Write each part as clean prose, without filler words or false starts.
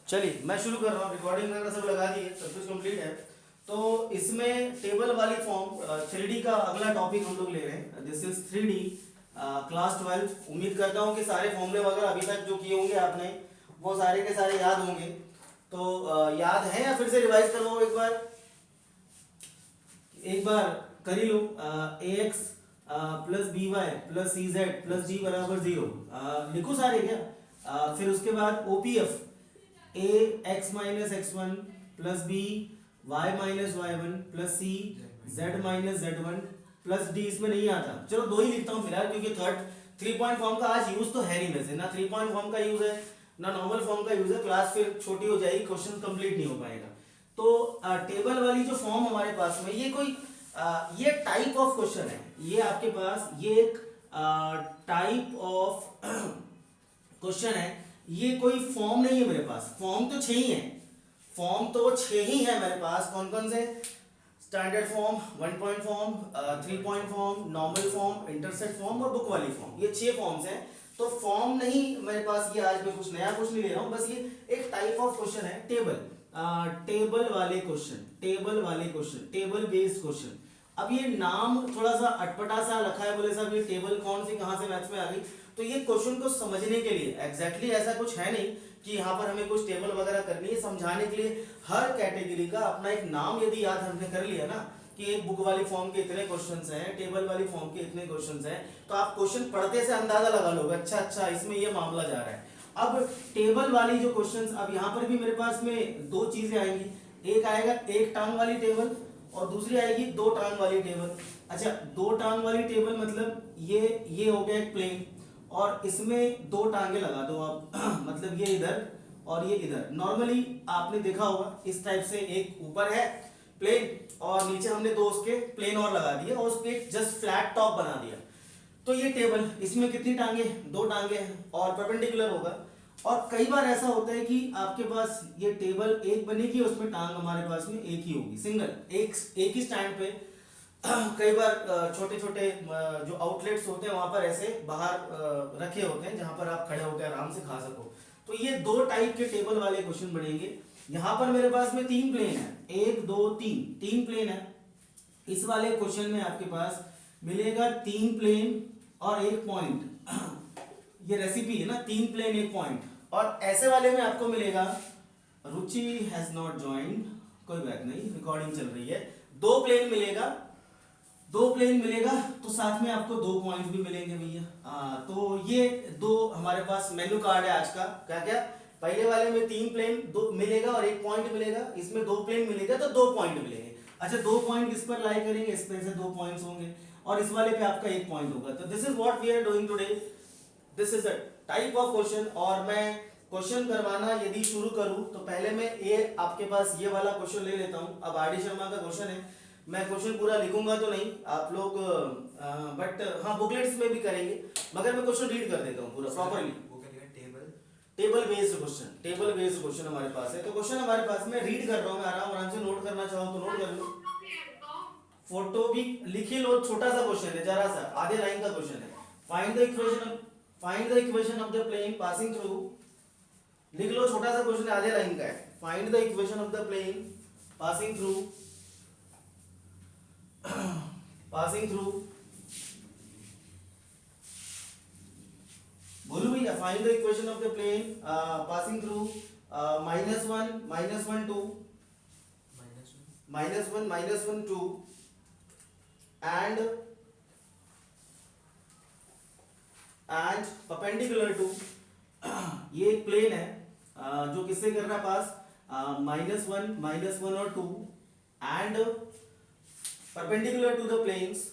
चलिए मैं शुरू कर रहा हूँ। रिकॉर्डिंग वगैरह सब लगा दी है, सब कुछ कंप्लीट है। तो इसमें टेबल वाली फॉर्म 3D का अगला टॉपिक हम लोग ले रहे हैं। This is 3D class 12। उम्मीद करता हूँ कि सारे फॉर्मूले वगैरह अभी तक जो किए होंगे आपने वो सारे के सारे याद होंगे। तो याद है या फिर से रिवाइज करवाओ एक बार कर ही लो। A X plus B Y plus C Z plus D बराबर 0 लिखो सारे क्या। फिर उसके बाद ओपीएफ A X minus X one plus B Y minus Y one plus C Z minus Z one plus D. इसमें नहीं आता, चलो दो ही लिखता हूँ फिलहाल, क्योंकि थर्ड 3 पॉइंट फॉर्म का आज यूज तो है नहीं वैसे ना। 3 पॉइंट फॉर्म का यूज है ना नॉर्मल फॉर्म का यूज है। क्लास फिर छोटी हो जाएगी, क्वेश्चन कंप्लीट नहीं हो पाएगा। तो टेबल वाली जो फॉर्म हमारे पास में ये कोई ये टाइप ऑफ क्वेश्चन है। ये आपके पास ये एक टाइप ऑफ क्वेश्चन है। ये कोई फॉर्म नहीं है मेरे पास। फॉर्म तो 6 ही है, फॉर्म तो 6 ही है मेरे पास। कौन कौन से? Standard form, 1 point form, 3 point form, normal form, intercept form और बुक वाली फॉर्म। ये 6 फॉर्म्स हैं। तो फॉर्म नहीं मेरे पास ये, आज मैं कुछ नया कुछ नहीं ले रहा हूँ, बस ये एक टाइप ऑफ क्वेश्चन है। टेबल वाले क्वेश्चन, टेबल बेस्ड क्वेश्चन। अब ये नाम थोड़ा सा अटपटा सा रखा है, बोले साहब ये टेबल कौन सी कहाँ से मैथ्स में आ गई। तो ये क्वेश्चन को समझने के लिए एग्जैक्टली ऐसा कुछ है नहीं कि यहाँ पर हमें कुछ टेबल वगैरह करनी है। समझाने के लिए हर कैटेगरी का अपना एक नाम यदि याद हमने कर लिया ना कि एक बुक वाली फॉर्म के इतने क्वेश्चंस हैं, टेबल वाली फॉर्म के इतने क्वेश्चंस हैं, तो आप क्वेश्चन पढ़ते से अंदाजा लगा लोगे, अच्छा अच्छा इसमें ये मामला जा रहा है। अब टेबल वाली जो क्वेश्चंस, अब यहाँ पर भी मेरे पास में दो चीजें आएंगी। एक आएगा एक टांग वाली टेबल और दूसरी आएगी दो टांग वाली टेबल। अच्छा, दो टांग वाली टेबल मतलब ये हो गया एक प्लेन और इसमें दो टांगे लगा दो आप मतलब ये इधर और ये इधर। नॉर्मली आपने देखा होगा इस टाइप से, एक ऊपर है प्लेन और नीचे हमने दो उसके प्लेन और लगा दिए और उसके जस्ट फ्लैट टॉप बना दिया। तो ये टेबल, इसमें कितनी टांगे? दो टांगे हैं और परपेंडिकुलर होगा। और कई बार ऐसा होता है कि आपके पास ये टेबल एक बनेगी, उसमें टांग हमारे पास में एक ही होगी, सिंगल, एक ही स्टैंड पे। कई बार छोटे छोटे जो आउटलेट्स होते हैं वहां पर ऐसे बाहर रखे होते हैं जहां पर आप खड़े होकर आराम से खा सको। तो ये दो टाइप के टेबल वाले क्वेश्चन बनेंगे। यहाँ पर मेरे पास में 3 प्लेन है, 1 2 3, 3 प्लेन है। इस वाले क्वेश्चन में आपके पास मिलेगा 3 प्लेन और 1 पॉइंट। ये रेसिपी है ना, 3 प्लेन 1 पॉइंट। और ऐसे वाले में आपको मिलेगा, रुचि हैज नॉट ज्वाइंड, कोई बात नहीं, रिकॉर्डिंग चल रही है। दो प्लेन मिलेगा, तो साथ में आपको 2 पॉइंट्स भी मिलेंगे भैया। तो ये दो हमारे पास मेन्यू कार्ड है आज का। क्या क्या? पहले वाले में 3 प्लेन दो मिलेगा और 1 पॉइंट मिलेगा, इसमें 2 प्लेन मिलेगा तो 2 पॉइंट मिलेंगे। अच्छा, 2 पॉइंट इस पर लाई करेंगे, इस पर से 2 पॉइंट्स होंगे और इस वाले पे आपका 1 पॉइंट होगा। तो this is what we are doing today. This is a type of question. और मैं क्वेश्चन करवाना यदि शुरू करूं तो पहले मैं ये आपके पास ये वाला क्वेश्चन ले लेता हूं। अब आर डी शर्मा का क्वेश्चन है। मैं क्वेश्चन पूरा लिखूंगा तो नहीं आप लोग, बट हाँ बुकलेट्स में भी करेंगे, मगर मैं क्वेश्चन रीड कर देता हूँ पूरा प्रॉपरली। टेबल बेस्ड क्वेश्चन हमारे पास है। तो क्वेश्चन हमारे पास में रीड कर रहा हूँ, मैं आराम से नोट करना चाहो तो नोट कर लो, फोटो भी लिख ही लो। छोटा सा क्वेश्चन है, जरा सा आधे लाइन का क्वेश्चन है। Find the equation of the plane passing through. लिख लो, छोटा सा क्वेश्चन आधे लाइन का है। Find the equation of the plane passing through बोलो भैया, find the equation of the plane passing through -1 -1 2 -1 2 and perpendicular to ये एक प्लेन है जो किससे कर रहा है पास, -1 और 2 and perpendicular to the planes.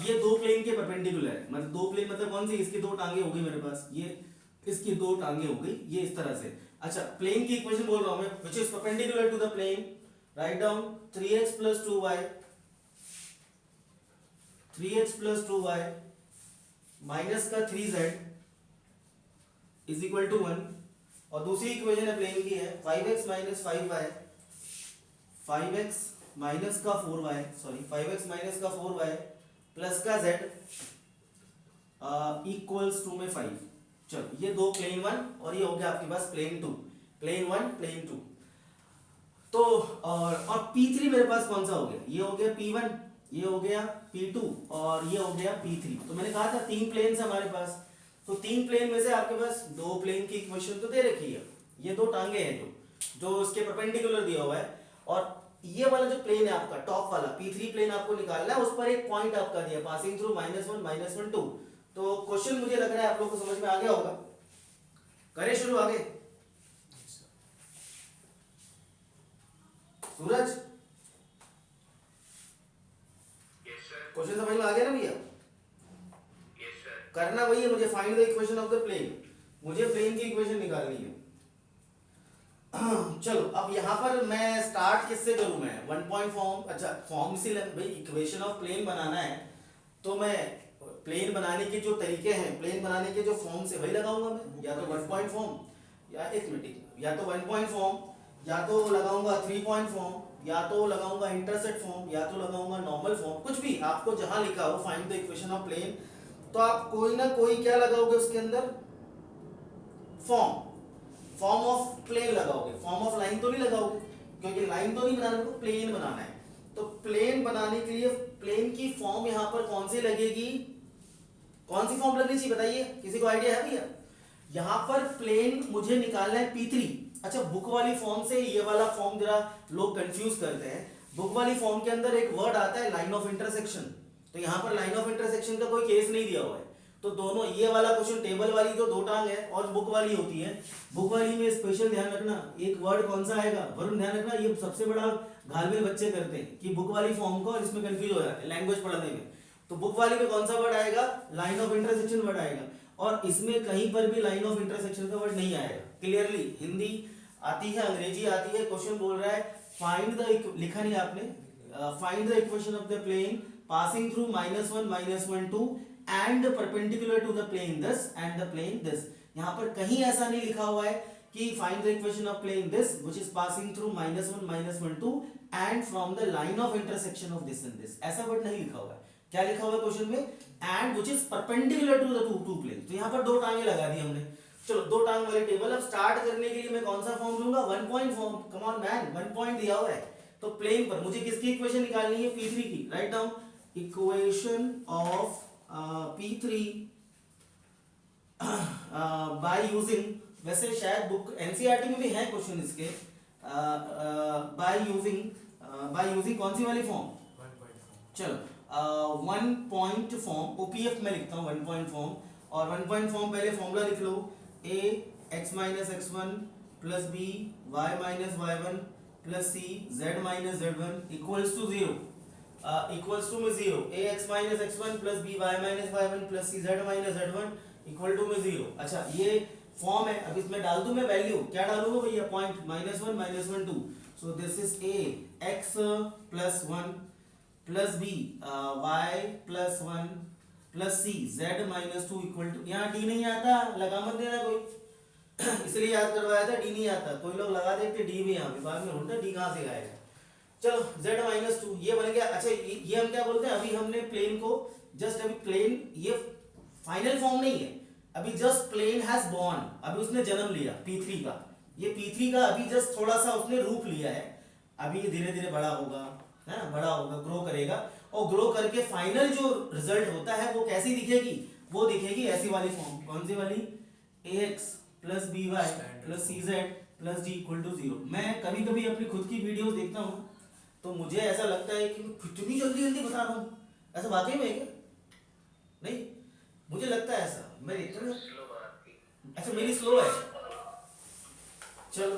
ये दो प्लेन के परपेंडिकुलर है, मतलब दो प्लेन मतलब कौन सी, इसकी दो टांगे हो गई मेरे पास, ये इसकी दो टांगे हो गई, ये इस तरह से। अच्छा, प्लेन की इक्वेशन बोल रहा हूं मैं, which is perpendicular to the plane. Write down 3x + 2y minus का 3z इज इक्वल टू 1। और दूसरी इक्वेशन है प्लेन की है 5x - 5y, 5x माइनस का 4y, सॉरी 5x माइनस का 4y प्लस का z इक्वल्स टू में 5। चलो ये दो प्लेन वन और ये हो गया आपके पास plane two, plane one plane two. तो और P3 मेरे पास कौन सा हो गया, ये हो गया P1, ये हो गया P2 और ये हो गया P3। तो मैंने कहा था तीन प्लेन हमारे पास, तो तीन प्लेन में से आपके पास दो प्लेन की इक्वेशन तो दे रखी है, ये दो टांगे हैं जो उसके परपेंडिकुलर दिया हुआ है, और ये वाला जो प्लेन है आपका टॉप वाला P3 प्लेन आपको निकालना है, उस पर एक पॉइंट आपका दिया पासिंग थ्रू -1 -1 2। तो क्वेश्चन मुझे लग रहा है आप लोग को समझ में आ गया होगा, करें शुरू आगे। सूरज क्वेश्चन समझ में आ गया ना भैया? करना वही है, मुझे find the equation of the plane, मुझे प्लेन की इक्वेशन निकालनी है। चलो अब यहाँ पर मैं स्टार्ट किससे करूँ, मैं वन पॉइंट फॉर्म, अच्छा फॉर्म से भाई इक्वेशन ऑफ प्लेन बनाना है, तो मैं प्लेन बनाने के जो तरीके हैं, प्लेन बनाने के जो फॉर्म से वही लगाऊंगा मैं, या तो वन पॉइंट फॉर्म, या एक मिनट, या तो वन पॉइंट फॉर्म, या तो लगाऊंगा थ्री पॉइंट फॉर्म, या तो लगाऊंगा इंटरसेक्ट फॉर्म, या तो लगाऊंगा नॉर्मल फॉर्म, कुछ भी आपको जहां लिखा हो find the equation of plane, तो आप कोई ना कोई क्या लगाओगे उसके अंदर, फॉर्म, फॉर्म ऑफ प्लेन लगाओगे, फॉर्म ऑफ लाइन तो नहीं लगाओगे, क्योंकि लाइन तो नहीं बनाना, को प्लेन बनाना है। तो प्लेन बनाने के लिए प्लेन की फॉर्म यहां पर कौन सी लगेगी, कौन सी फॉर्म लगनी चाहिए बताइए, किसी को आइडिया है भैया? यहां पर प्लेन मुझे निकालना है P3। अच्छा बुक वाली फॉर्म से ये वाला फॉर्म जरा लोग कंफ्यूज करते हैं, बुक वाली फॉर्म के अंदर एक वर्ड आता है लाइन ऑफ इंटरसेक्शन, तो यहाँ पर लाइन ऑफ इंटरसेक्शन का कोई केस नहीं दिया हुआ है, तो दोनों ये वाला क्वेश्चन टेबल वाली जो दो टांग है और बुक वाली होती है, बुक वाली में स्पेशल ध्यान रखना एक वर्ड कौन सा आएगा, वरुण ध्यान रखना, ये सबसे बड़ा घालमेल बच्चे करते हैं कि बुक वाली फॉर्म को और इसमें कंफ्यूज हो जाते हैं लैंग्वेज पढ़ने में। तो बुक वाली में कौन सा वर्ड आएगा, लाइन ऑफ इंटरसेक्शन वर्ड आएगा, और इसमें कहीं पर भी लाइन ऑफ इंटरसेक्शन का वर्ड नहीं आएगा। क्लियरली हिंदी आती है, अंग्रेजी आती है, क्वेश्चन बोल रहा है फाइंड द, लिखा नहीं आपने, find the equation of the plane passing through -1 -1 2 and perpendicular to the plane this and the plane this। यहाँ पर कहीं ऐसा नहीं लिखा हुआ है कि find the equation of plane this which is passing through -1 -1 2 and from the line of intersection of this and this, ऐसा वर्ड नहीं लिखा हुआ है। क्या लिखा हुआ है क्वेश्चन में, and which is perpendicular to the two plane। तो यहाँ पर दो टांगे लगा दी हमने। चलो दो टांग वाले टेबल, अब स्टार्ट करने के लिए मैं कौन सा फॉर्म लूंगा, one point form. Come on man, one point दिया हुआ है, तो प्लेन पर मुझे किसकी इक्वेशन निकालनी है, P3 की। Write down equation of P3 by using, वैसे शायद बुक NCERT में भी है क्वेश्चन इसके, by using कौन सी वाली फॉर्म, चलो वन पॉइंट फॉर्म, OPF में लिखता हूँ वन पॉइंट फॉर्म, और वन पॉइंट फॉर्म पहले फॉर्मूला लिख लो, a x - x1 plus b y - y1 plus c z - z1 equals to 0, equals to में 0, ax - x1 plus by - y1 plus cz - z1 equal to में 0। अच्छा ये form है, अब इसमें डाल दूं मैं वैल्यू, क्या डालूंगा भैया, point -1 -1 2, so this is a x + 1 plus b y + 1 plus c z - 2 equal to, यहाँ d नहीं आता, लगा मत देना कोई इसलिए याद करवाया था, d नहीं आता, कोई लोग लगा देते d भी, यहाँ पे बाद में ढूंढते d कहाँ से आएगा। चलो z - 2 ये बन गया। अच्छा ये हम क्या बोलते हैं, अभी हमने प्लेन को जस्ट, अभी प्लेन ये फाइनल फॉर्म नहीं है, अभी जस्ट प्लेन हैज बॉर्न, अभी उसने जन्म लिया P3 का, ये P3 का अभी जस्ट थोड़ा सा उसने रूप लिया है, अभी ये धीरे धीरे बड़ा होगा, है ना, बड़ा होगा, ग्रो करेगा, और ग्रो करके फाइनल जो रिजल्ट होता है वो कैसी दिखेगी, वो दिखेगी ऐसी वाली फॉर्म, कौन सी वाली, ax + by + cz + d = 0। मैं कभी कभी अपनी खुद की वीडियोस देखता हूँ तो मुझे ऐसा लगता है कि मैं कितनी जल्दी जल्दी बता रहा हूँ, ऐसा वाकई में है क्या, नहीं मुझे लगता है ऐसा, मैं देखता हूँ, अच्छा मेरी स्लो है, चलो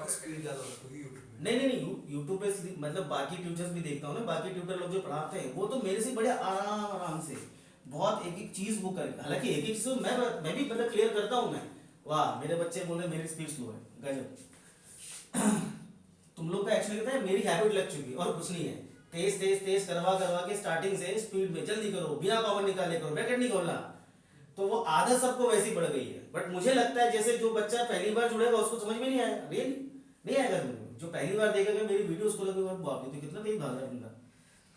स्पीड ज्यादा होगी यूट्यूब में, नहीं यूट्यूब पे मतलब बाकी ट्यूटर्स भी देखता हूँ ना, बाकी ट्यूटर लोग जो पढ़ाते हैं वो तो मेरे से बड़े आराम से बहुत एक एक चीज वो करके, हालांकि एक एक चीज मैं भी मतलब क्लियर करता हूँ मैं, वाह मेरे बच्चे बोल रहे मेरी स्पीड स्लो है, गजब तुम लोग का एक्चुअली कहता है मेरी हैबिट लग चुकी है और कुछ नहीं है, तेज तेज तेज करवा के स्टार्टिंग से स्पीड में जल्दी करो, बिना कॉमन निकाले करो, ब्रैकेट नहीं खोलना, तो वो आदत सबको वैसी पड़ गई है। बट मुझे लगता है जैसे जो बच्चा पहली बार जुड़ेगा उसको समझ में नहीं आएगा, रियली नहीं आएगा, जो पहली बार देखेगा मेरी वीडियो उसको लगेगा बाप रे तो कितना तेज भाग रहा है बंदा,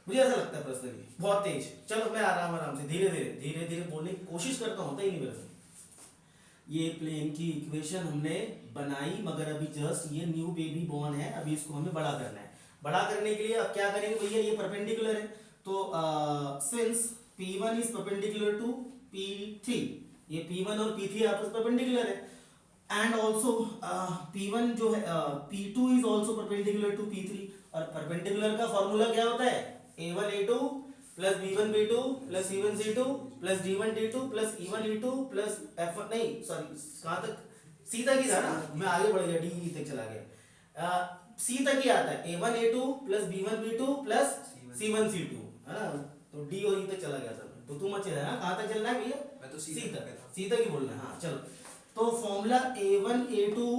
मुझे ऐसा लगता है पर्सनली, बहुत तेज। चलो मैं आराम से धीरे धीरे बोलने की कोशिश करता हूँ, होता ही नहीं मेरे से। ये प्लेन की इक्वेशन हमने बनाई, मगर अभी जस्ट ये न्यू बेबी बॉर्न है, अभी इसको हमें बड़ा करना है। बड़ा करने के लिए अब क्या करेंगे भैया, ये परपेंडिकुलर है, तो since P1 is perpendicular to P3, ये P1 और P3 आपस में परपेंडिकुलर है, एंड ऑल्सो P1 जो है P2 is also perpendicular to P3, और परपेंडिकुलर का फॉर्मूला क्या होता है, A1 A2 plus B1 B2 plus C1 C2 plus D1 D2 plus E1 E2 plus F1 नहीं सॉरी कहाँ तक C तक ही था ना, मैं आगे बढ़ गया D तक चला गया, C तक ही आता है A1 A2 plus B1 B2 plus C1 C2 है ना, तो D और E तक चला गया था, तो तू मत चला ना, कहाँ तक चलना है भैया, मैं तो C C तक, था। C तक ही बोलना है। हाँ चलो, तो formula A1 A2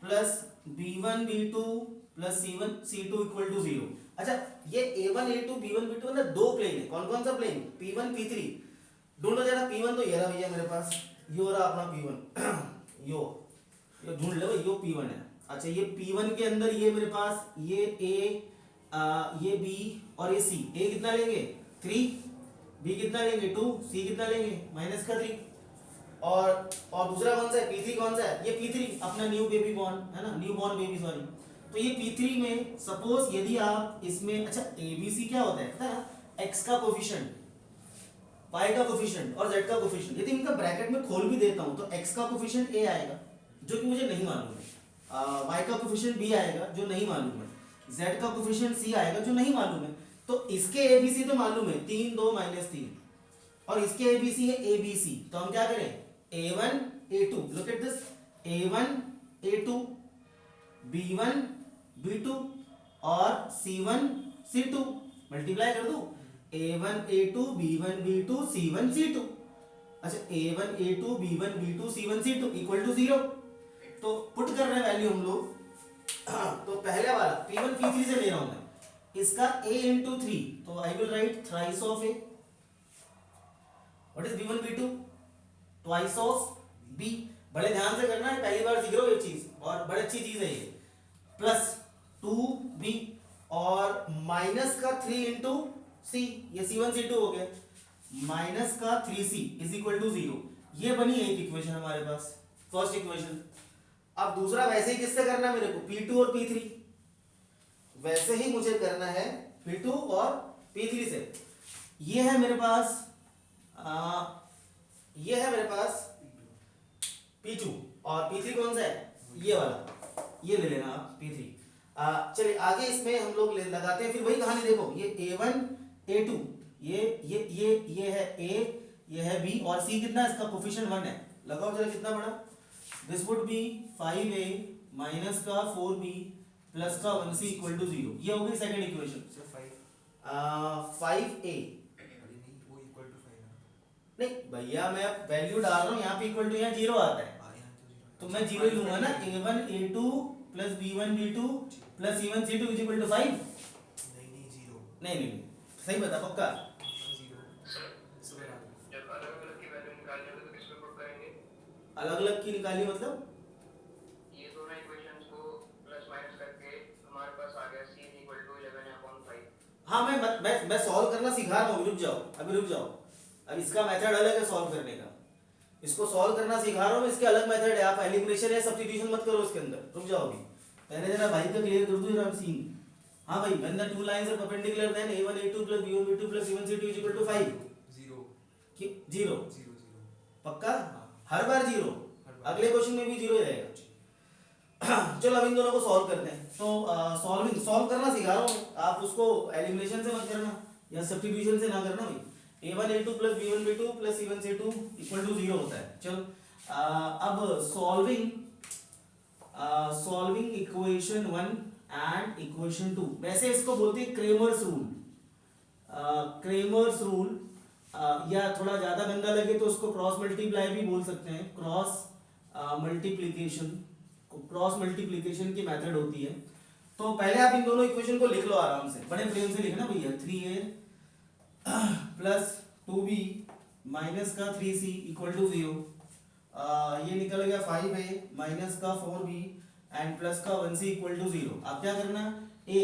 plus B1 B2 plus C1 C2 equal to 0। अच्छा, ये A1 A2 B1 B2 मतलब दो प्लेन है, कौन कौन सा प्लेन, P1 P3, ढूंढो जरा P1, तो ये रहा भैया मेरे पास, यो रहा अपना P1 यो ढूंढ लो, यो P1 है। अच्छा, ये P1 के अंदर ये मेरे पास ये A ये B और ये C, A कितना लेंगे 3, B कितना लेंगे 2, C कितना लेंगे माइनस का 3, और दूसरा कौन सा है P3, कौन सा है ये P3 अपना न्यू बेबी बॉर्न है ना, न्यू बॉर्न बेबी सॉरी, तो ये P3 में सपोज यदि आप इसमें, अच्छा ABC क्या होता है पता है ना, x का कोफिशिएंट, y का कोफिशिएंट और z का कोफिशिएंट, यदि इनका ब्रैकेट में खोल भी देता हूं तो x का कोफिशिएंट A आएगा जो कि मुझे नहीं मालूम है, y का कोफिशिएंट B आएगा जो नहीं मालूम है, z का कोफिशिएंट C आएगा जो नहीं मालूम है, तो इसके ABC तो मालूम है 3 2 -3, और इसके ABC है ABC, तो हम क्या करें A1 A2, look at this, A1 A2 B1 B2 और C1 C2, मल्टीप्लाई कर दूं, A1 A2 B1 B2 C1 C2, अच्छा A1 A2 B1 B2 C1 C2 equal to 0, तो पुट कर रहे हैं वैल्यू हम लोग, तो पहले वाला P1 P3 से ले रहा हूं मैं, इसका A into 3, तो I will write thrice of A, what is B1 B2, twice of B, बड़े ध्यान से करना है, पहली बार सीख रहे हो ये चीज और बड़ी अच्छी चीज है ये, प्लस 2B और माइनस का 3 इंटू C, ये C1 C2 हो गया, माइनस का 3C इज इक्वल टू 0, ये बनी एक इक्वेशन हमारे पास, फर्स्ट इक्वेशन। अब दूसरा वैसे ही किससे करना है मेरे को, P2 और P3, वैसे ही मुझे करना है P2 और P3 से, ये है मेरे पास ये है मेरे पास P2 और P3 कौन सा है, ये वाला, ये ले लेना आप P3। चलिए आगे इसमें हम लोग लगाते हैं फिर वही कहानी, देखो ये A1 A2 ये है A, ये है B, और C कितना है, इसका कोफिशिएंट 1 है, लगाओ जरा कितना बड़ा, this would be 5A minus का 4B प्लस का 1C इक्वल टू 0, ये हो गई सेकंड इक्वेशन। 5A वो इक्वल टू 5 है, नहीं भैया मैं वैल्यू डाल रहा हूँ यहाँ पे, इक्वल टू यहाँ 0 आता है, यहाँ तो 0 तो मैं 0 ही लूंगा ना, A1 A2 plus B1 B2 plus C1 C2 is equal to 5, नहीं 0 नहीं सही बता पक्का, 0 सुबह रात में जब अलग अलग की वैल्यू निकालनी होगी तो किस पे पुट करेंगे, अलग अलग की निकाली मतलब, ये दोनों इक्वेशंस को प्लस माइनस करके हमारे पास आ गया c इक्वल टू 11/5। हाँ मैं सॉल्व करना सिखा रहा हूँ, अभी रुक जाओ, अब इसका मेथड अलग है सॉल्व करने का, इसको सॉल्व करना सिखा रहा हूँ, इसके अलग मेथड है, आप एलिमिनेशन या सब्स्टिट्यूशन मत करो इसके अंदर, रुक जाओ अभी, पहले जरा भाई का क्लियर कर दूं जरा सीन। हाँ भाई, when the two lines are perpendicular then A1 A2 plus B1 B2 plus C1 C2 is equal to 5, 0 पक्का, हर बार 0, अगले क्वेश्चन में भी 0 ही रहेगा। चलो अब इन दोनों को सॉल्व करते हैं, तो सॉल्व करना सिखा रहा हूँ, आप उसको एलिमिनेशन से मत करना या सब्स्टिट्यूशन से ना करना भाई, A1 A2 plus B1 B2 plus C1 C2 equal to 0 होता है। चलो अब सॉल्विंग इक्वेशन 1 एंड इक्वेशन 2, वैसे इसको बोलते हैं क्रेमर्स रूल, क्रेमर्स रूल, या थोड़ा ज्यादा गंदा लगे तो उसको क्रॉस मल्टीप्लाई भी बोल सकते हैं, क्रॉस मल्टीप्लिकेशन की मेथड होती है। तो पहले आप इन दोनों इक्वेशन को लिख लो आराम से, बड़े प्रेम से लिखना भैया, 3A प्लस 2B माइनस का 3C इक्वल टू 0, ये निकल गया 5A माइनस का 4B एंड प्लस का 1C इक्वल टू 0। आप क्या करना, A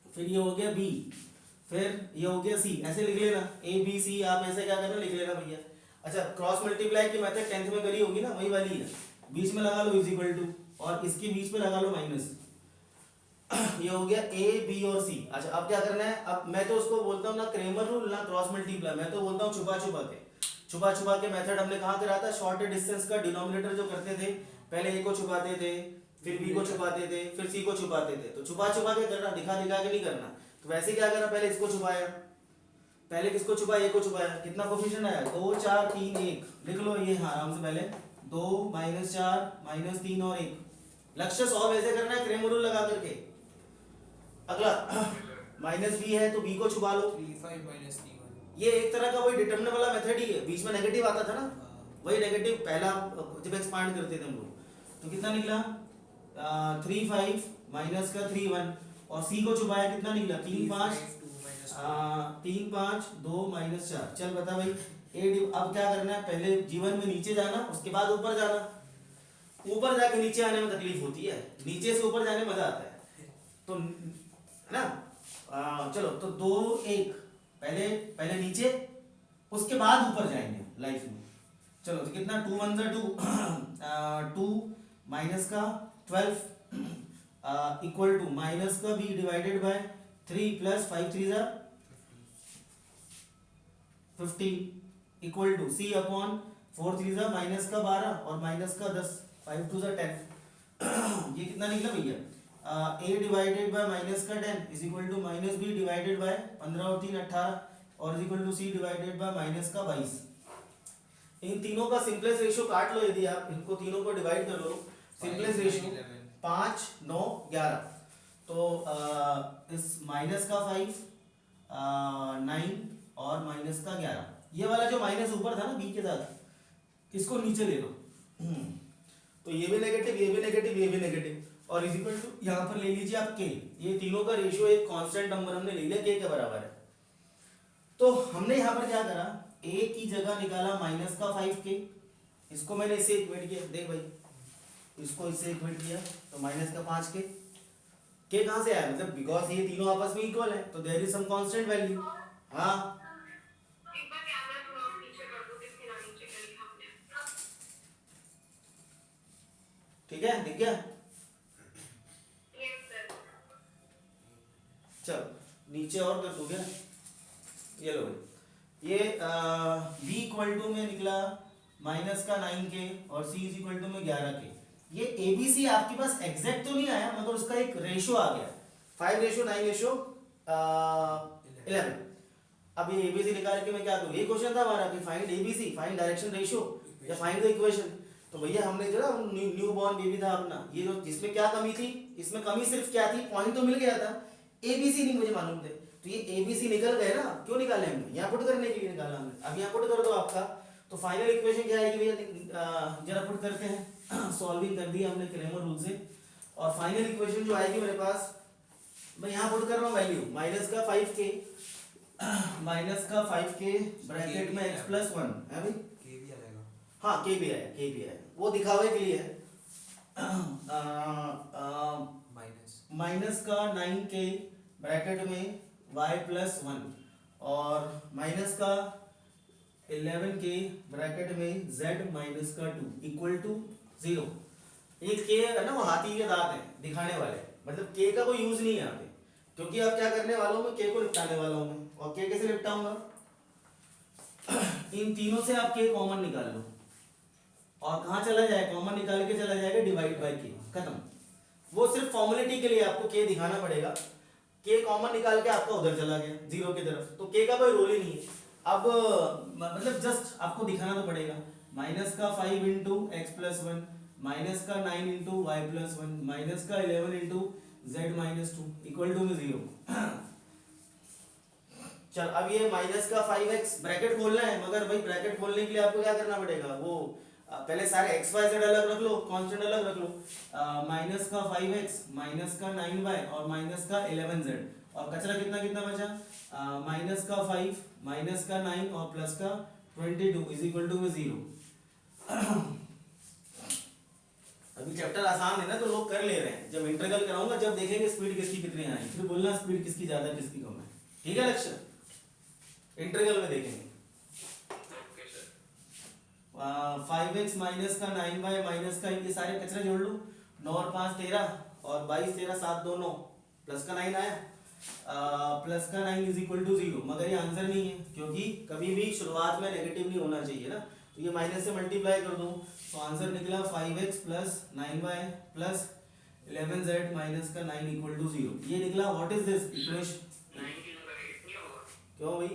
फिर ये हो गया B, फिर ये हो गया C, ऐसे लिख लेना, A B C, आप ऐसे क्या करना लिख लेना भैया। अच्छा क्रॉस मल्टीप्लाई की मेथड 10th में करी होगी ना, वही वाली है, बीच में लगा लो इज इक्वल टू और इसके बीच में लगा लो माइनस। ये हो गया ए बी और सी। अच्छा अब क्या करना है, अब मैं तो उसको बोलता हूँ ना क्रेमर रूल ना क्रॉस मल्टीप्लाई, मैं तो बोलता हूँ छुपा छुपा के मेथड हमने कहाँ करा था, शॉर्ट डिस्टेंस का डिनोमिनेटर जो करते थे, पहले ए को छुपाते थे, फिर बी को छुपाते थे, फिर सी को छुपाते थे। तो छुपा छुपा के करना, दिखा दिखा के नहीं करना। तो वैसे क्या करना, पहले इसको छुपाया, पहले किसको छुपाया, ए को छुपाया, कितना कोफिशिएंट आया 2 4 3 1, लिख लो ये हाँ आराम से, पहले 2 -4 -3 और 1। लक्ष्य सॉल्व ऐसे करना है क्रेमर रूल लगा करके। अगला माइनस बी है तो बी को छुपा लो, 3 5 minus 3 1। ये एक तरह का वही डिटरमिनेंट वाला मेथड ही है, बीच में नेगेटिव आता था ना, वही नेगेटिव पहला जब एक्सपांड करते थे हम लोग। तो कितना निकला 3 5 माइनस का 3 1 और सी को छुपाया, कितना निकला 3 5 3 5 2 -4। चल बता भाई अब क्या करना है, पहले जीवन में नीचे जाना, उसके बाद ऊपर जाना। ऊपर जाके नीचे आने में तकलीफ होती है, नीचे से ऊपर जाने में मजा आता है, तो है ना। चलो तो 2 1, पहले नीचे, उसके बाद ऊपर जाएंगे लाइफ में। चलो तो कितना 2 1 2 2 माइनस का 12 इक्वल टू माइनस का b डिवाइडेड बाय 3 प्लस 5 3 जा 15 इक्वल टू c अपॉन 4 3 जा माइनस का 12 और माइनस का 10 5 2 जा 10। ये कितना निकला भैया, a डिवाइडेड बाय माइनस का 10 is equal to minus b divided by 15 और 3 18 और is equal to c divided by minus का 22। इन तीनों का सिंपलेस्ट रेशियो काट लो, यदि आप इनको तीनों को डिवाइड कर लो, सिंपलेस्ट रेशियो 5 9 11। तो इस माइनस का 5 9 और माइनस का 11, ये वाला जो माइनस ऊपर था ना b के साथ, इसको नीचे ले लो। तो ये भी नेगेटिव, ये भी नेगेटिव, ये भी नेगेटिव और इज इक्वल टू यहाँ पर ले लीजिए आप k। ये तीनों का रेशियो एक कांस्टेंट नंबर हमने ले लिया k के बराबर है। तो हमने यहाँ पर क्या करा, a की जगह निकाला माइनस का 5k, इसको मैंने इससे इक्वेट किया, देख भाई इसको इससे इक्वेट किया तो माइनस का 5k। k कहाँ से आया, मतलब बिकॉज ये तीनों आपस में इक्वल है तो there is some constant value. हाँ एक बार कैमरा थोड़ा और नीचे कर दो, किसके ना नीचे कर लिया हमने। ठीक है, दिख गया। Yes sir. चलो नीचे और कर दो क्या, ये लो भाई, ये b इक्वल टू में निकला माइनस का 9k और c इज इक्वल टू में 11k। ये abc आपके पास एग्जैक्ट तो नहीं आया मगर उसका एक रेशियो आ गया 5:9:11। अब ये abc निकाल के मैं क्या करूँ, ये क्वेश्चन था हमारा कि find abc, find direction ratio या फाइंड द इक्वेशन। तो भैया हमने जो ना न्यू बॉर्न बेबी था अपना, ये जो जिसमें क्या कमी थी, इसमें कमी सिर्फ क्या थी, पॉइंट तो मिल गया था, abc नहीं मुझे मालूम थे। तो ये abc निकल गए ना, क्यों निकाले हमने, यहाँ पुट करने के लिए निकाला हमने। अब यहाँ पुट कर दो आपका, तो फाइनल इक्वेशन क्या आएगी भैया, जरा पुट करते हैं। सॉल्विंग कर दिया हमने क्रेमर रूल से, और फाइनल इक्वेशन जो आएगी मेरे पास, मैं यहाँ पुट कर रहा हूँ वैल्यू माइनस का 5k ब्रैकेट में x प्लस 1 है भाई, k भी आएगा। हाँ k भी आया, वो दिखावे के लिए है। माइनस का 9k ब्रैकेट में y प्लस 1 और माइनस का 11k ब्रैकेट में z माइनस का 2 इक्वल टू 0। ये k है ना, वो हाथी के दांत हैं दिखाने वाले, मतलब k का कोई यूज नहीं है यहाँ पे, क्योंकि अब क्या करने वाला हूँ मैं, k को निपटाने वाला हूँ मैं। और k कैसे निपटाऊंगा, इन तीनों से आप k कॉमन निकाल लो और कहाँ चला जाए, कॉमन निकाल के चला जाएगा डिवाइड बाय k, खत्म। वो सिर्फ फॉर्मेलिटी के लिए आपको k दिखाना पड़ेगा, k कॉमन निकाल के आपका उधर चला गया 0 की तरफ, तो k का कोई रोल ही नहीं है। अब मतलब जस्ट आपको दिखाना तो पड़ेगा, माइनस का 5 इंटू एक्स प्लस 1 माइनस का 9 इंटू वाई प्लस 1 माइनस का 11 into z minus 2 equal to में 0। चल अब ये माइनस का 5x ब्रैकेट खोलना है, मगर भाई ब्रैकेट खोलने के लिए आपको क्या करना पड़ेगा, वो पहले सारे x y z अलग रख लो, कांस्टेंट अलग रख लो। माइनस का 5x माइनस का 9y और माइनस का 11z, और कचरा कितना कितना बचा, माइनस का 5 माइनस का 9 और प्लस का 22 इज इक्वल टू 0। अभी चैप्टर आसान है ना तो लोग कर ले रहे हैं, जब इंटीग्रल कराऊंगा जब देखेंगे स्पीड किसकी कितनी आई, फिर बोलना स्पीड किसकी ज्यादा किसकी कम है, ठीक है लक्ष्य, इंटीग्रल में देखेंगे। Okay sir. 5x माइनस का 9y माइनस का, ये सारे कचरे जोड़ लो। 9 और 5 13 और 22 13 7 2 9, प्लस का 9 आया। प्लस का 9 इज इक्वल टू 0, मगर ये आंसर नहीं है क्योंकि कभी भी शुरुआत में नेगेटिव नहीं होना चाहिए ना, तो ये माइनस से मल्टीप्लाई कर दूं तो आंसर निकला 5x plus 9y plus 11z minus का 9 इक्वल टू 0, ये निकला। What is this equation? 9 की जगह 8 नहीं होगा? क्यों भाई?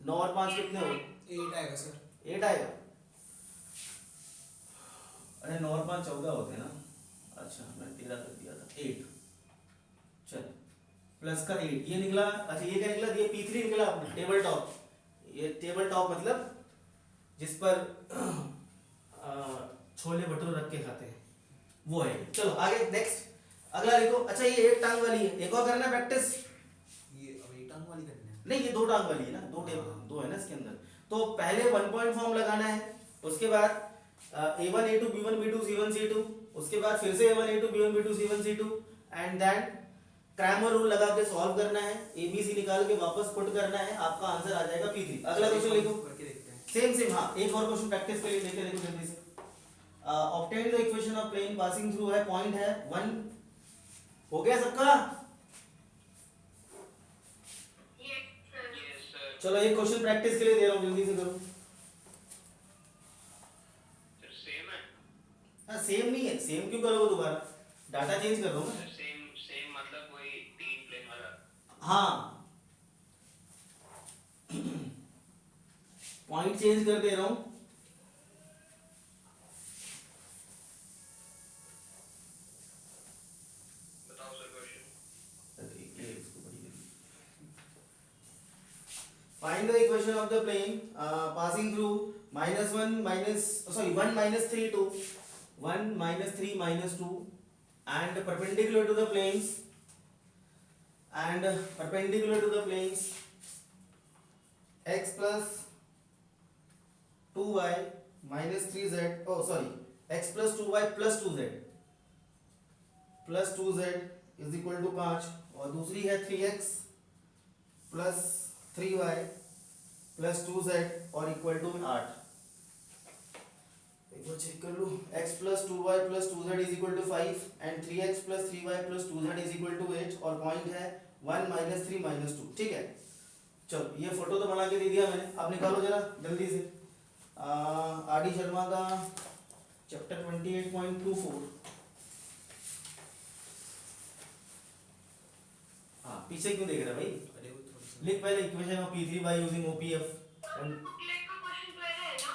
9 और 5 कितने हो? 8 आएगा सर। 8 आएगा। अरे 9 और 5 14 होते हैं ना। अच्छा मैं 13 कर दिया था। 8 चल प्लस का 8 ये निकला। अच्छा ये क्या निकला? ये P3 निकला अपने टेबल टॉप। ये टेबल टॉप मतलब जिस पर छोले भटूरे रख के खाते हैं वो है। चलो आगे नेक्स्ट अगला देखो। अच्छा ये एक टांग वाली है, एक और करना प्रैक्टिस। ये अब 8 अंक वाली करनी है। नहीं ये दो टांग वाली है ना, दो टेबल दो है ना इसके अंदर। तो पहले 1 पॉइंट फॉर्म लगाना है, उसके बाद a1 a2 b1 b2 c1 c2, उसके बाद फिर से a1 a2 b1 b2 c1 c2 and then Cramer rule लगा के सॉल्व करना है, abc निकाल के वापस पुट करना है, आपका आंसर आ जाएगा P3। अगला क्वेश्चन लिखो। करके देखते हैं। सेम सेम हाँ, एक और क्वेश्चन प्रैक्टिस के लिए लेके देखो जल्दी से। Obtain the equation of plane passing through है, पॉइंट है 1। हो गया सबका? Yes sir. चलो एक क्वेश्चन प्रैक्टिस के लिए दे रहा हूँ, जल्दी से करो। सर सेम है? हाँ सेम नहीं है, सेम क्यों करोगे दोबारा? डाटा चेंज कर दो ना। सर सेम सेम मतलब वही 3 प्लेन वाला। हाँ पॉइंट चेंज कर दे रहा हूं। बताओ sir question. Find the equation of the plane passing through -1 minus 1 minus 3 2 1 minus 3 minus 2 and perpendicular to the planes x plus 2y minus 3z, oh sorry, x plus 2y plus 2z is equal to 5, और दूसरी है 3x plus 3y plus 2z और equal to 8। एक बार check कर लो। x plus 2y plus 2z is equal to 5 and 3x plus 3y plus 2z is equal to 8 और point है 1 minus 3 minus 2। ठीक है चलो ये फोटो तो बना के दे दिया मैंने, अब निकालो जरा जल्दी से। आर डी शर्मा का चैप्टर 28.24। हाँ पीछे क्यों देख रहा है भाई? अरे वो थोड़ी सी लिख पहले equation of P3 by using OPF। Booklet का क्वेश्चन तो है ना?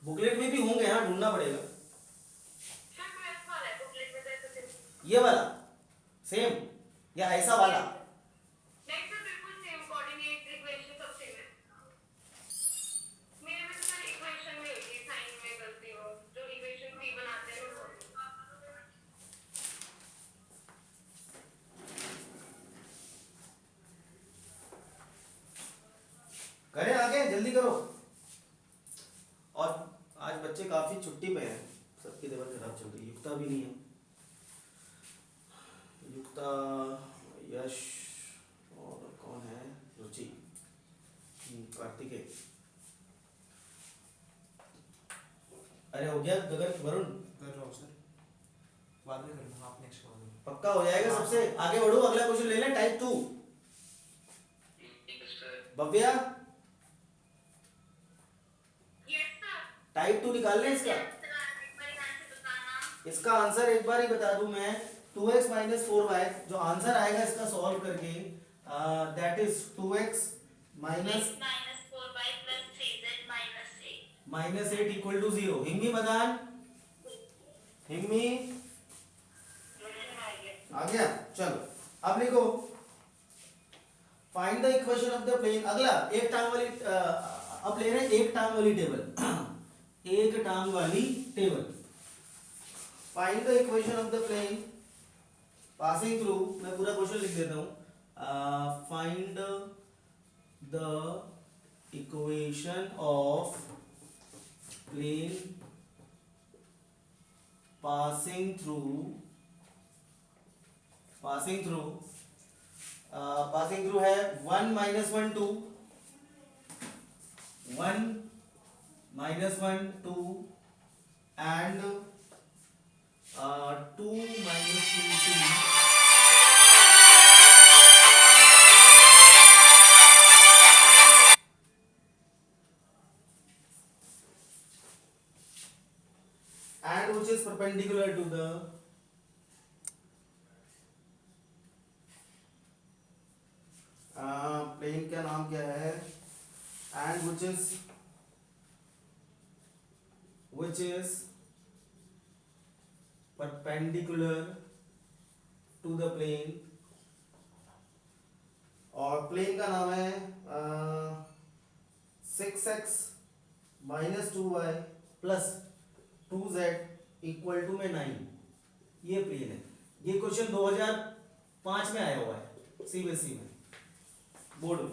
बुकलेट में भी होंगे, हाँ ढूंढना पड़ेगा। सर 12th वाला है बुकलेट में, तो ऐसा सिर्फ ये वाला सेम या ऐसा वाला? नहीं सर बिल्कुल सेम, कोऑर्डिनेट इक्वेशन सब सेम है। मेरे में तो सर इक्वेशन में होगी, साइन में गलती हो, जो इक्वेशन भी बनाते हैं वो। करें आगे जल्दी करो। और आज बच्चे काफी छुट्टी पे हैं, सबकी तबीयत खराब चल रही है। युक्ता भी नहीं है, युक्ता, यश और कौन है, रुचि, कार्तिकेय। अरे हो गया गगन, वरुण कर रहा हूँ सर, बाद में करना। आप नेक्स्ट करो। पक्का हो जाएगा सबसे। आगे बढ़ो, अगला क्वेश्चन ले लें type 2। Yes sir. Bhavya yes sir. Type 2 निकाल लें इसका। एक बार आंसर बताना। इसका आंसर एक बार ही बता दूं मैं, 2x minus 4y। जो आंसर आएगा इसका सॉल्व करके, that is 2x minus minus 4y plus 3z minus 8. -8 equal to 0। हिंगी मदान, हिंगी आ गया। चलो अब लिखो find the equation of the plane. अगला एक टांग वाली, अब ले रहे हैं एक टांग वाली टेबल। एक टांग वाली table. Find the equation of the plane passing through, मैं पूरा क्वेश्चन लिख देता हूं। Find the equation of plane passing through है 1 minus 1 2 1 minus 1 2 and 2 minus 2t and which is perpendicular to the plane का नाम क्या है, and which is perpendicular to the plane, और प्लेन का नाम है 6x minus 2y plus 2z equal to में 9। ये प्लेन है। ये क्वेश्चन 2005 में आया हुआ है सीबीएसई में बोर्ड में।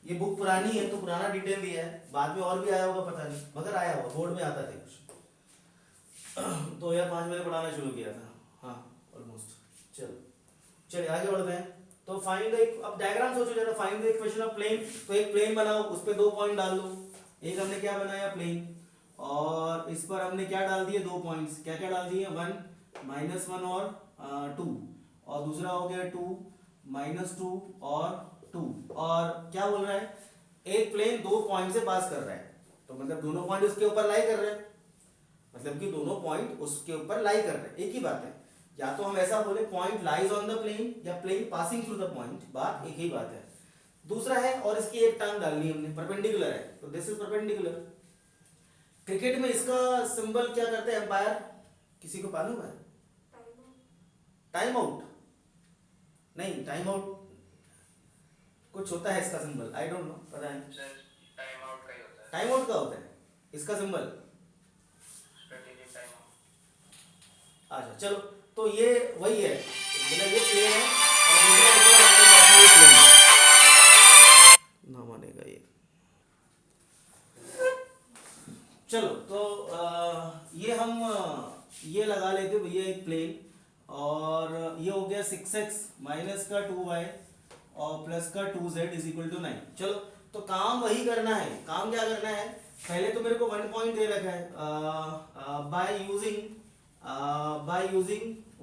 ये बुक पुरानी है तो पुराना डिटेल दिया है, बाद में और भी आया होगा पता नहीं, मगर आया होगा, बोर्ड में आता था कुछ 2005 में पढ़ाना शुरू किया था, हाँ ऑलमोस्ट। चलो चलिए आगे बढ़ते हैं। तो फाइंड एक, अब डायग्राम सोचो जरा, find the equation of plane. तो एक प्लेन बनाओ, उस पर 2 पॉइंट डाल दो। एक हमने क्या बनाया, प्लेन, और इस पर हमने क्या डाल दिए, 2 पॉइंट्स। क्या क्या डाल दिए, 1 -1 और 2, और दूसरा हो गया 2 -2 और 2। और क्या बोल रहा है, एक प्लेन 2 पॉइंट से पास कर रहा है, तो मतलब दोनों पॉइंट उसके ऊपर लाई कर रहे हैं, मतलब कि दोनों पॉइंट उसके ऊपर लाई कर रहे हैं। एक ही बात है, या तो हम ऐसा बोले point lies on the plane, या plane passing through the point, बात एक ही बात है। दूसरा है, और इसकी एक टांग डालनी है हमने, परपेंडिकुलर है, तो दिस इज परपेंडिकुलर। क्रिकेट में इसका सिंबल क्या करते हैं एम्पायर, किसी को मालूम है? टाइम आउट नहीं, टाइम आउट कुछ होता है इसका सिंबल, आई डोंट नो, पता है। सर टाइम आउट का ही होता है। टाइम आउट का होता है इसका सिंबल, स्ट्रेटेजिक टाइम आउट। अच्छा चलो, तो ये वही है, मतलब ये प्लेन है, और दूसरा हमारे पास ये प्लेन है, ना मानेगा ये। चलो तो ये हम ये लगा लेते भैया एक प्लेन, और ये हो गया 6x माइनस का 2y और प्लस का 2z इज इक्वल टू 9। चलो तो काम वही करना है। काम क्या करना है, पहले तो मेरे को 1 पॉइंट दे रखा है, बाय यूजिंग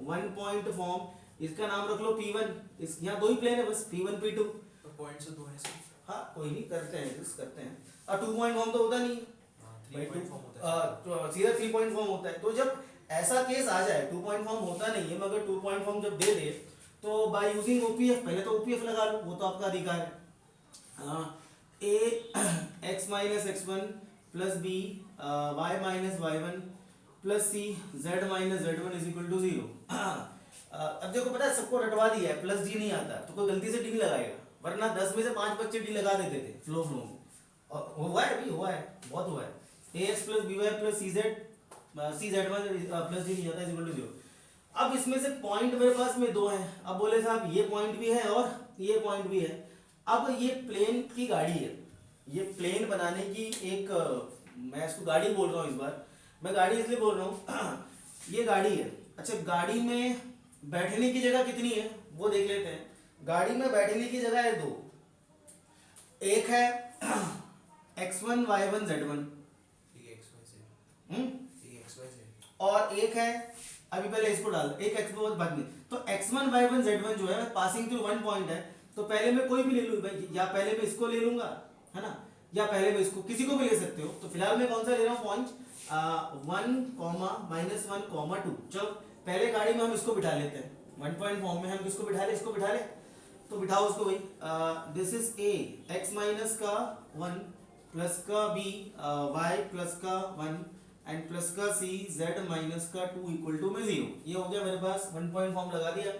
1 पॉइंट फॉर्म, इसका नाम रख लो P1। इस यहाँ 2 ही प्लेन है बस, P1 P2। तो पॉइंट से 2 है सर। हाँ कोई नहीं, करते हैं जिस करते हैं। और 2 पॉइंट फॉर्म तो होता नहीं, 3 पॉइंट फॉर्म होता है। सीधा 3 पॉइंट फॉर्म होता है। तो जब ऐसा केस आ जाए, 2 पॉइंट फॉर्म होता नहीं है मगर 2 पॉइंट फॉर्म जब दे दे, तो बाय यूजिंग ओपीएफ, पहले तो ओपीएफ लगा लो, वो तो आपका अधिकार है। A X minus x1 plus B Y minus y1 plus C Z minus z1 is equal to 0। अब देखो पता है, सबको रटवा दिया है, प्लस डी नहीं आता तो कोई गलती से डी नहीं लगाएगा, वरना 10 में से 5 बच्चे डी लगा देते थे फ्लो में, और हुआ है भी, हुआ है, बहुत हुआ है। ax plus B Y plus C Z plus D नहीं जाता इज इक्वल टू 0। अब इसमें से पॉइंट मेरे पास में 2 हैं। अब बोले साहब ये पॉइंट भी है और ये पॉइंट भी है। अब ये प्लेन की गाड़ी है, ये प्लेन बनाने की एक, मैं इसको गाड़ी बोल रहा हूँ, इस बार मैं गाड़ी इसलिए बोल रहा हूँ ये गाड़ी है। अच्छा, गाड़ी में बैठने की जगह कितनी है वो देख लेते हैं। गाड़ी में बैठने की जगह है 2, एक है x1 y1 z1, और एक है, अभी पहले इसको डाल, एक x बहुत बाद में, तो x1 y1 z1 जो है पासिंग थ्रू 1 पॉइंट है, तो पहले मैं कोई भी ले लूँ, या पहले मैं इसको ले लूंगा, है ना, या पहले मैं इसको, किसी को भी ले सकते हो। तो फिलहाल मैं कौन सा ले रहा हूँ पॉइंट, 1, -1, 2। चलो पहले गाड़ी में हम इसको बिठा लेते हैं, 1 पॉइंट फॉर्म में हम किसको बिठा ले, इसको बिठा ले, तो बिठाओ उसको भाई। This is a x minus का 1 प्लस का b y प्लस का 1 एंड प्लस का c z माइनस का 2 इक्वल टू में 0। ये हो गया मेरे पास, 1 पॉइंट फॉर्म लगा दिया।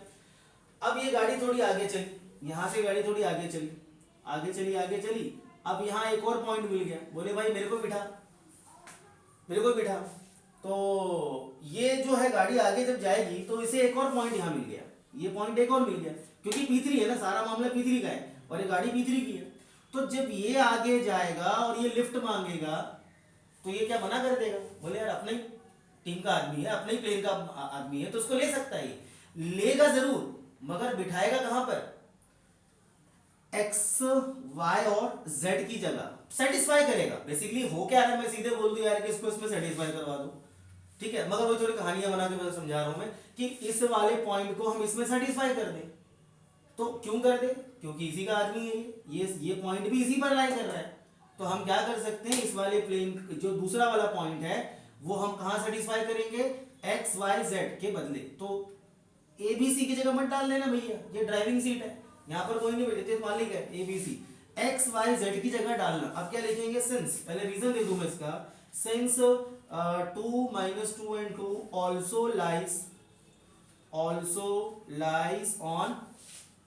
अब ये गाड़ी थोड़ी आगे चली, यहाँ से गाड़ी थोड़ी आगे चली, आगे चली, आगे चली। अब यहाँ एक और पॉइंट मिल गया, बोले भाई मेरे को बिठा, मेरे को बिठा। तो ये जो है गाड़ी आगे जब जाएगी तो इसे एक और पॉइंट यहाँ मिल गया, ये पॉइंट एक और मिल गया, क्योंकि P3 है ना, सारा मामला P3 का है और ये गाड़ी P3 की है। तो जब ये आगे जाएगा और ये लिफ्ट मांगेगा तो ये क्या मना कर देगा, बोले यार अपने ही टीम का आदमी है, अपने ही प्लेन का आदमी है, तो उसको ले सकता है। ये लेगा जरूर, मगर बिठाएगा कहाँ पर, एक्स वाई और जेड की जगह सेटिस्फाई करेगा। बेसिकली हो क्या रहा है, मैं सीधे बोल दूं यार कि इसको इसमें सेटिस्फाई करवा दो, ठीक है, मगर वो थोड़ी कहानियां बना के मैं समझा रहा हूं मैं कि इस वाले पॉइंट को हम इसमें सेटिस्फाई कर दें। तो क्यों कर दें? क्योंकि इसी का आदमी है ये पॉइंट भी इसी पर लाई कर रहा है। तो हम क्या कर सकते हैं, इस वाले प्लेन जो दूसरा वाला पॉइंट है वो हम कहां सेटिस्फाई करेंगे, एक्स वाई जेड के बदले। तो ए बी सी की जगह मत डाल देना भैया, ये ड्राइविंग सीट है, यहाँ पर कोई नहीं बैठे, मालिक है a b c, x y z की जगह डालना। अब क्या लिखेंगे, सिंस, पहले रीजन दे दूं मैं इसका, since 2 - 2 and 2 also lies on,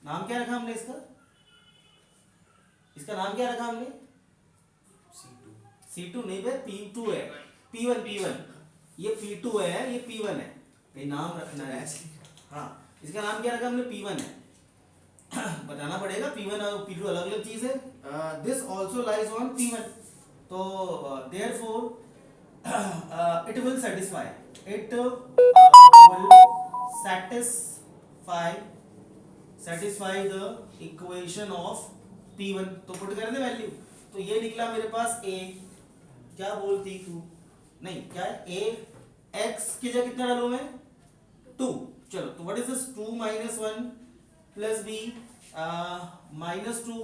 नाम क्या रखा हमने इसका नाम क्या रखा हमने, C2 नहीं भाई, P2 है, P1 ये P2 है, ये P1 है, ये नाम रखना है। हाँ, इसका नाम क्या रखा हमने, P1 है। बताना पड़ेगा, P1 और P2 अलग अलग चीज है। This also lies on P1, तो therefore it will satisfy the equation of P1। तो पुट कर दे वैल्यू, तो ये निकला मेरे पास A, क्या बोलती तू, नहीं क्या है, A x की जगह कितना डालूं मैं, 2। चलो, तो what is this, 2 - 1 plus b -2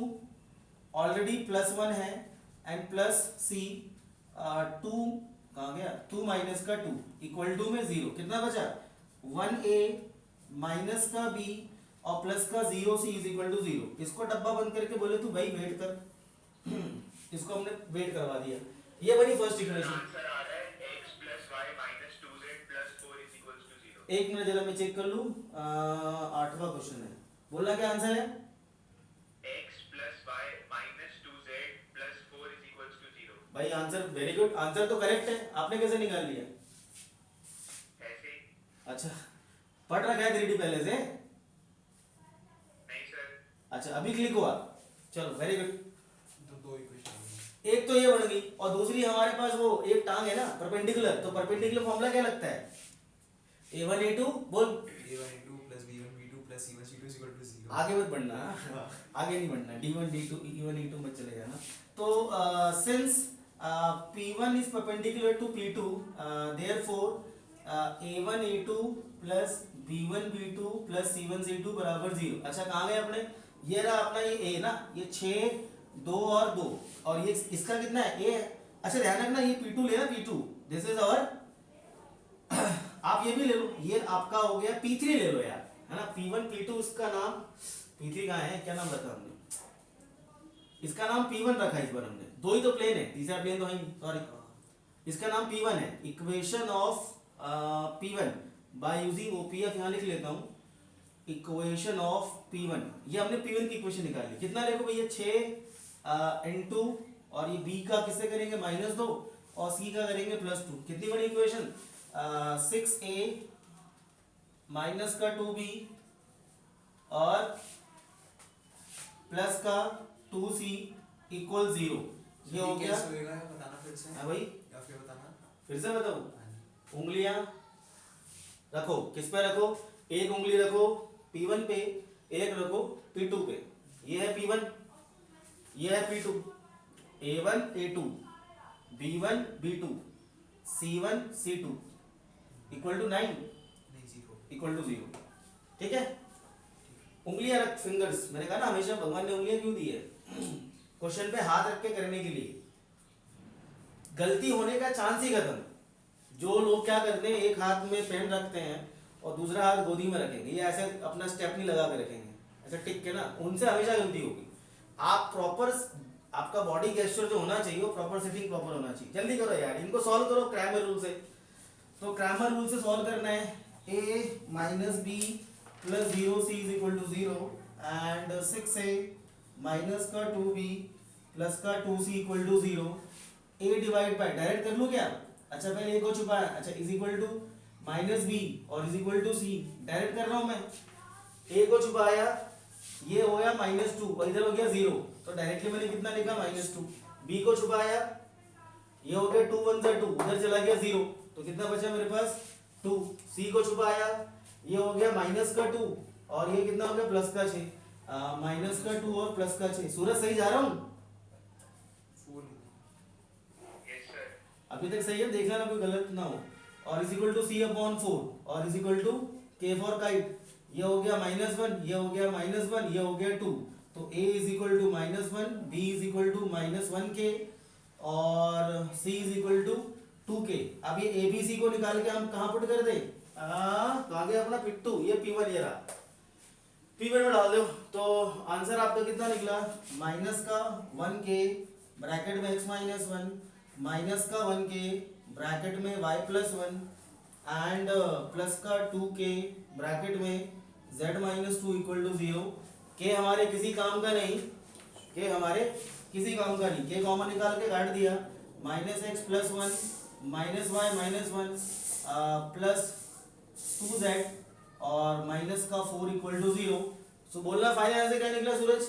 already +1 है, एंड प्लस c 2 कहाँ गया, 2 माइनस का 2 इक्वल टू में 0, कितना बचा, 1a माइनस का b और प्लस का 0c इज इक्वल टू 0। इसको डब्बा बंद करके बोले तू भाई वेट कर। इसको हमने वेट करवा दिया, ये बनी फर्स्ट इक्वेशन। आंसर आ रहा है x + y - 2z + 4 = 0। एक मिनट जरा मैं चेक कर लूं, 8वां क्वेश्चन है, बोला क्या आंसर है, x + y - 2z + 4 = 0। भाई आंसर वेरी गुड, आंसर तो करेक्ट है, आपने कैसे निकाल लिया, ऐसे? अच्छा पढ़ रखा है 3D पहले से, नहीं सर। अच्छा अभी क्लिक हुआ, चलो वेरी गुड। दो इक्वेशन एक तो ये बन गई, और दूसरी हमारे पास वो एक टांग है ना परपेंडिकुलर, तो परपेंडिकुलर फॉर्मूला क्या लगता है, a1 a2 बोल, a1 a2 + b1 b2 + c1 c2 = 0। आगे मत बढ़ना, आगे नहीं बढ़ना, d1 d2 e1 e2 मत चले जाना। तो since p1 is perpendicular to p2, therefore a1 a2 plus b1 b2 plus c1 c2 बराबर 0। अच्छा कहाँ गए अपने, ये रहा अपना ये a ना, ये 6 2 और 2, और ये इसका कितना है a है। अच्छा ध्यान रखना, ये p2 लेना, p2 दिस इज आवर, आप ये भी ले लो, ये आपका हो गया p3 ले लो यार, है ना, p1 p2, इसका नाम p3 कहाँ है, क्या नाम रखा हमने, इसका नाम p1 रखा है इस बार हमने, दो ही तो प्लेन है, तीसरा प्लेन तो है नहीं, सॉरी, इसका नाम p1 है। Equation of p1 by using OPF यहाँ लिख लेता हूँ, इक्वेशन ऑफ p1, ये हमने p1 की इक्वेशन निकाली, कितना देखो भैया 6 into, और ये b का किससे करेंगे -2 और c का करेंगे +2, कितनी बड़ी इक्वेशन, 6a माइनस का 2b और प्लस का 2c इक्वल 0। ये हो गया, कैसे होएगा बताना फिर से, हाँ भाई या फिर बताना, फिर से बताऊं, उंगलियां रखो, किस पे रखो, एक उंगली रखो P1 पे, एक रखो P2 पे, ये है P1, ये है P2, A1 A2 B1 B2 C1 C2 equal to 9 नहीं 0। इक्वल टू 0, ठीक है। उंगलियां रख, फिंगर्स, मैंने कहा ना हमेशा भगवान ने उंगलियां क्यों दी है, क्वेश्चन पे हाथ रख के करने के लिए, गलती होने का चांस ही खत्म। जो लोग क्या करते हैं, एक हाथ में पेन रखते हैं और दूसरा हाथ गोदी में रखेंगे, ये ऐसे अपना स्टेप नहीं लगा के रखेंगे, ऐसे टिक के ना, उनसे हमेशा गलती होगी। आप प्रॉपर, आपका बॉडी गेस्चर जो होना चाहिए वो प्रॉपर सिटिंग प्रॉपर होना चाहिए। जल्दी करो यार, इनको सॉल्व करो क्रैमर रूल से। तो क्रैमर रूल से सॉल्व करना है, a - b + 0c = 0 and 6a minus का 2b प्लस का 2c = 0। a divide by, direct कर लूँ क्या, अच्छा पहले a को छुपाया, अच्छा इज इक्वल टू -b और is equal to c, direct कर रहा हूँ मैं, a को छुपाया, ये हो गया -2 और इधर हो गया 0, तो डायरेक्टली मैंने कितना लिखा -2, b को छुपाया, ये हो गया 2 1 2, उधर चला गया 0, तो कितना बचा मेरे पास 2, c को छुपाया, ये हो गया -2 और ये कितना हो गया +6। माइनस का 2 और प्लस का 6। सूरज सही जा रहा हूँ? Full yes sir. अभी तक सही है, देखना ना कोई गलत ना हो। और is equal to c upon 4 और is equal to k for kite. ये हो गया -1, ये हो गया -1, ये हो गया 2। तो a is equal to -1, b is equal to -1k और c is equal to 2k। अब ये a b c को निकाल के हम कहाँ पुट कर दे? तो आ गया अपना पिट्टू, ये p1 ये रहा, p1 में डाल दो। तो आंसर आपका कितना निकला? माइनस का 1k ब्रैकेट में x माइनस 1, माइनस का 1k ब्रैकेट में y प्लस 1 एंड प्लस का 2k ब्रैकेट में z माइनस 2 इक्वल टू 0। के हमारे किसी काम का नहीं, के हमारे किसी काम का नहीं, के कॉमन निकाल के काट दिया। Minus x plus 1 minus y minus 1 plus 2z और माइनस का 4 इक्वल टू 0। सो बोलना फाइनल आंसर क्या निकला सूरज?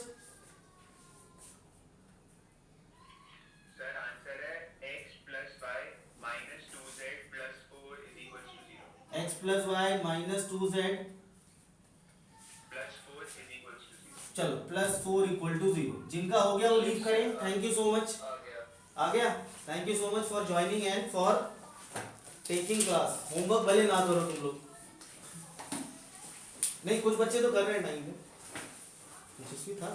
सर आंसर है x plus y minus 2z plus 4 is equal to 0। x plus y minus 2z plus 4 is equal to 0। चलो plus 4 equal to 0। जिनका हो गया वो लीव करें। Thank you so much. आ गया। आ गया? Thank you so much for joining and for taking class. Homework भले ना करो तुम लोग, नहीं कुछ बच्चे तो कर रहे हैं टाइम पे, यशस्वी था।